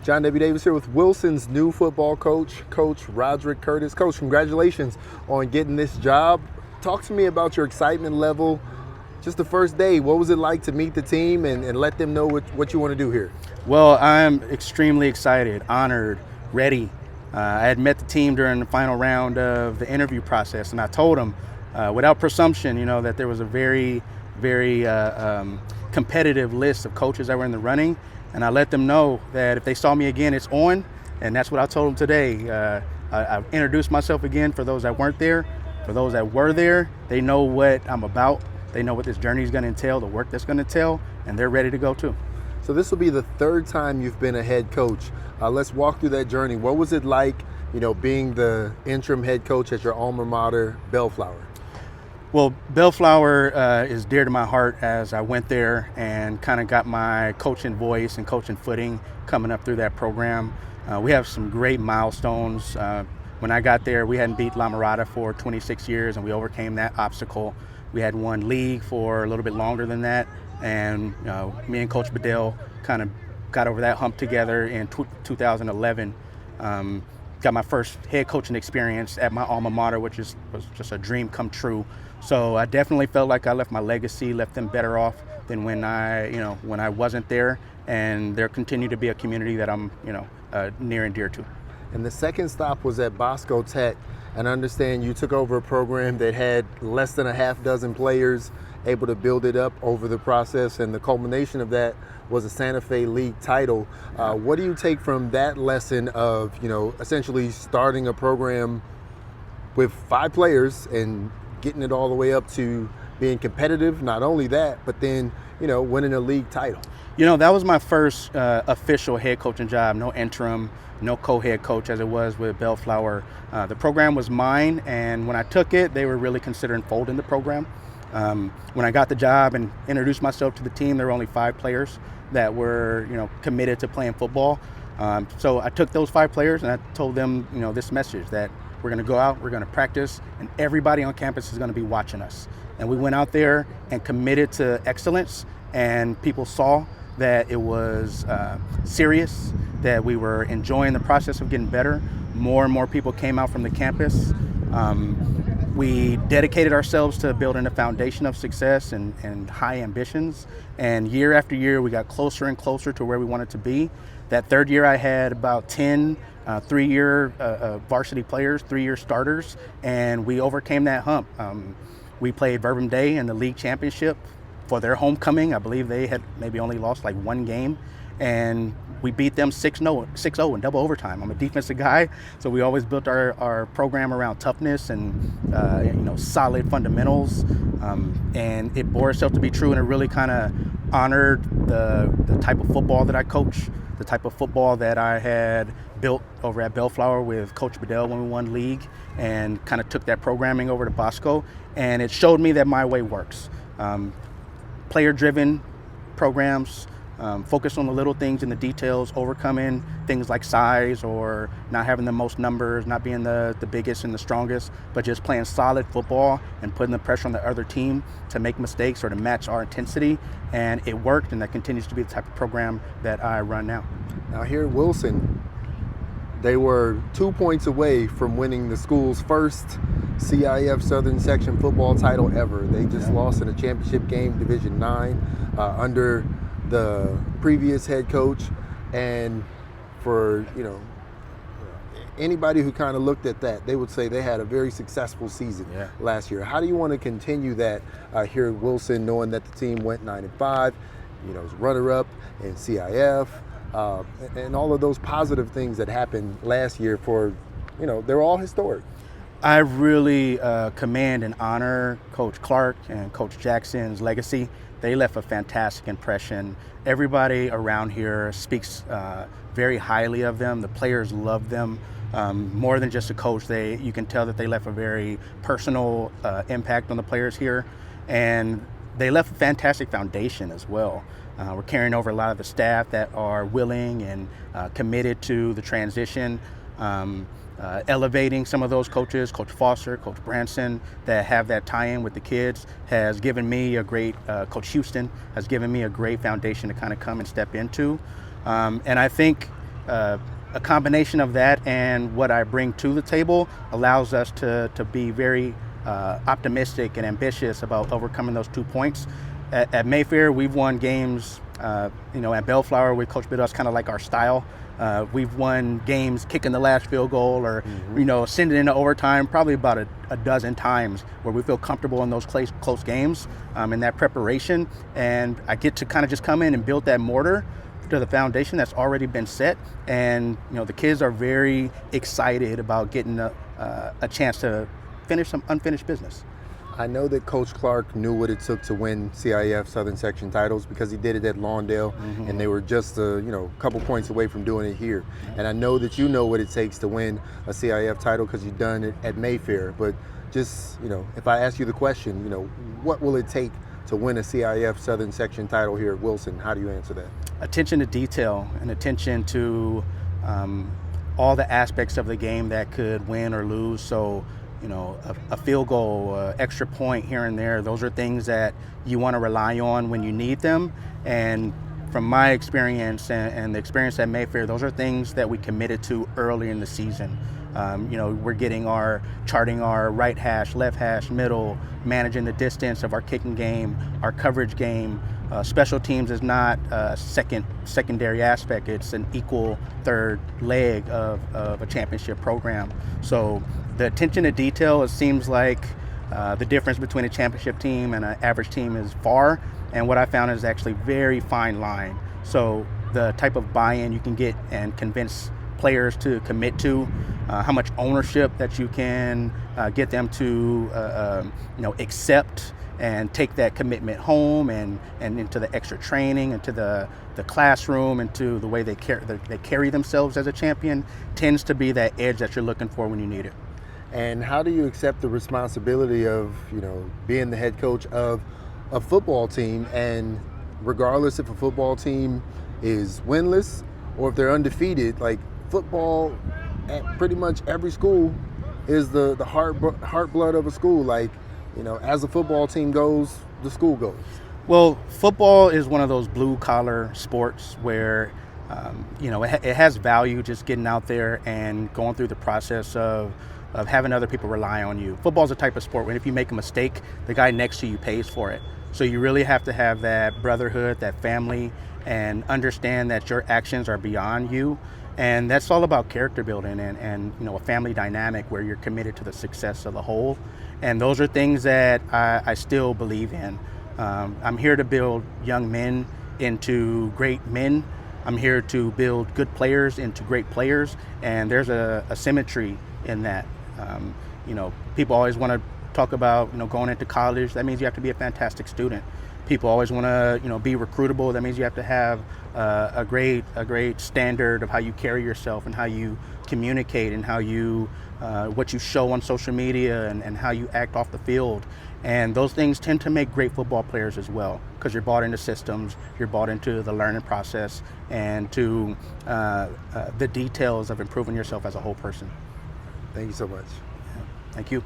John W. Davis here with Wilson's new football coach, Coach Raudric Curtis. Coach, congratulations on getting this job. Talk to me about your excitement level. Just the first day, what was it like to meet the team and let them know what you want to do here? Well, I'm extremely excited, honored, ready. I had met the team during the final round of the interview process, and I told them, without presumption, that there was a very competitive list of coaches that were in the running, and I let them know that if they saw me again, it's on, and that's what I told them today. I introduced myself again for those that weren't there. For those that were there, they know what I'm about. They know what this journey is going to entail, the work that's going to entail, and they're ready to go too. So this will be the third time you've been a head coach. Let's walk through that journey. What was it like, being the interim head coach at your alma mater, Bellflower? Well, Bellflower is dear to my heart as I went there and kind of got my coaching voice and coaching footing coming up through that program. We have some great milestones. When I got there, we hadn't beat La Mirada for 26 years, and we overcame that obstacle. We had won league for a little bit longer than that, and me and Coach Bedell kind of got over that hump together in 2011. Got my first head coaching experience at my alma mater, which was just a dream come true. So I definitely felt like I left my legacy, left them better off than when I wasn't there. And there continued to be a community that I'm, near and dear to. And the second stop was at Bosco Tech. And I understand you took over a program that had less than a half dozen players, able to build it up over the process. And the culmination of that was a Santa Fe League title. What do you take from that lesson of, essentially starting a program with 5 players and getting it all the way up to being competitive? Not only that, but then, winning a league title. That was my first official head coaching job, no interim, no co-head coach as it was with Bellflower. The program was mine, and when I took it, they were really considering folding the program. When I got the job and introduced myself to the team, there were only 5 players that were, committed to playing football. So I took those 5 players and I told them, this message that we're going to go out, we're going to practice, and everybody on campus is going to be watching us. And we went out there and committed to excellence, and people saw that it was serious, that we were enjoying the process of getting better. More and more people came out from the campus. We dedicated ourselves to building a foundation of success and high ambitions. And year after year, we got closer and closer to where we wanted to be. That third year, I had about 10 3-year varsity players, 3-year starters, and we overcame that hump. We played Verbum Day in the league championship for their homecoming. I believe they had maybe only lost like 1 game, and we beat them 6-0 in double overtime. I'm a defensive guy, so we always built our program around toughness and solid fundamentals, and it bore itself to be true, and it really kind of honored the type of football that I coach, the type of football that I had built over at Bellflower with Coach Bedell when we won league, and kind of took that programming over to Bosco, and it showed me that my way works. Player-driven programs, focus on the little things and the details, overcoming things like size or not having the most numbers, not being the biggest and the strongest, but just playing solid football and putting the pressure on the other team to make mistakes or to match our intensity. And it worked, and that continues to be the type of program that I run now. Now here at Wilson, they were 2 points away from winning the school's first CIF Southern Section football title ever. They just lost in a championship game, Division IX, under the previous head coach. And for anybody who kind of looked at that, they would say they had a very successful season last year. How do you want to continue that here at Wilson, knowing that the team went 9-5, was runner-up in CIF, and all of those positive things that happened last year for, they're all historic? I really commend and honor Coach Clark and Coach Jackson's legacy. They left a fantastic impression. Everybody around here speaks very highly of them. The players love them. More than just a coach, you can tell that they left a very personal impact on the players here. And they left a fantastic foundation as well. We're carrying over a lot of the staff that are willing and committed to the transition. Elevating some of those coaches, Coach Foster, Coach Branson, that have that tie-in with the kids has given me a great, Coach Houston has given me a great foundation to kind of come and step into. And I think a combination of that and what I bring to the table allows us to be very optimistic and ambitious about overcoming those 2 points. At Mayfair, we've won games. At Bellflower, where Coach bid us kind of like our style. We've won games kicking the last field goal or, sending into overtime probably about a dozen times where we feel comfortable in those close games in that preparation. And I get to kind of just come in and build that mortar to the foundation that's already been set. And, the kids are very excited about getting a chance to finish some unfinished business. I know that Coach Clark knew what it took to win CIF Southern Section titles because he did it at Lawndale, and they were just a couple points away from doing it here. And I know that you know what it takes to win a CIF title because you've done it at Mayfair. But just, if I ask you the question, what will it take to win a CIF Southern Section title here at Wilson? How do you answer that? Attention to detail and attention to all the aspects of the game that could win or lose. So, a field goal, extra point here and there, those are things that you want to rely on when you need them. And from my experience and the experience at Mayfair, those are things that we committed to early in the season. We're charting our right hash, left hash, middle, managing the distance of our kicking game, our coverage game. Special teams is not a secondary aspect. It's an equal third leg of a championship program. So the attention to detail, it seems like the difference between a championship team and an average team is far. And what I found is actually very fine line. So the type of buy-in you can get and convince players to commit to, how much ownership that you can get them to accept and take that commitment home and into the extra training, into the classroom, into the way they carry themselves as a champion tends to be that edge that you're looking for when you need it. And how do you accept the responsibility of, being the head coach of a football team, and regardless if a football team is winless or if they're undefeated, like football at pretty much every school is the heart blood of a school. Like, as a football team goes, the school goes. Well, football is one of those blue collar sports where, it has value just getting out there and going through the process of having other people rely on you. Football is a type of sport where if you make a mistake, the guy next to you pays for it. So you really have to have that brotherhood, that family, and understand that your actions are beyond you. And that's all about character building and a family dynamic where you're committed to the success of the whole. And those are things that I still believe in. I'm here to build young men into great men. I'm here to build good players into great players. And there's a symmetry in that. People always want to talk about, going into college. That means you have to be a fantastic student. People always want to, be recruitable. That means you have to have a great standard of how you carry yourself and how you communicate and how you, what you show on social media and how you act off the field. And those things tend to make great football players as well, because you're bought into systems, you're bought into the learning process and to the details of improving yourself as a whole person. Thank you so much. Thank you.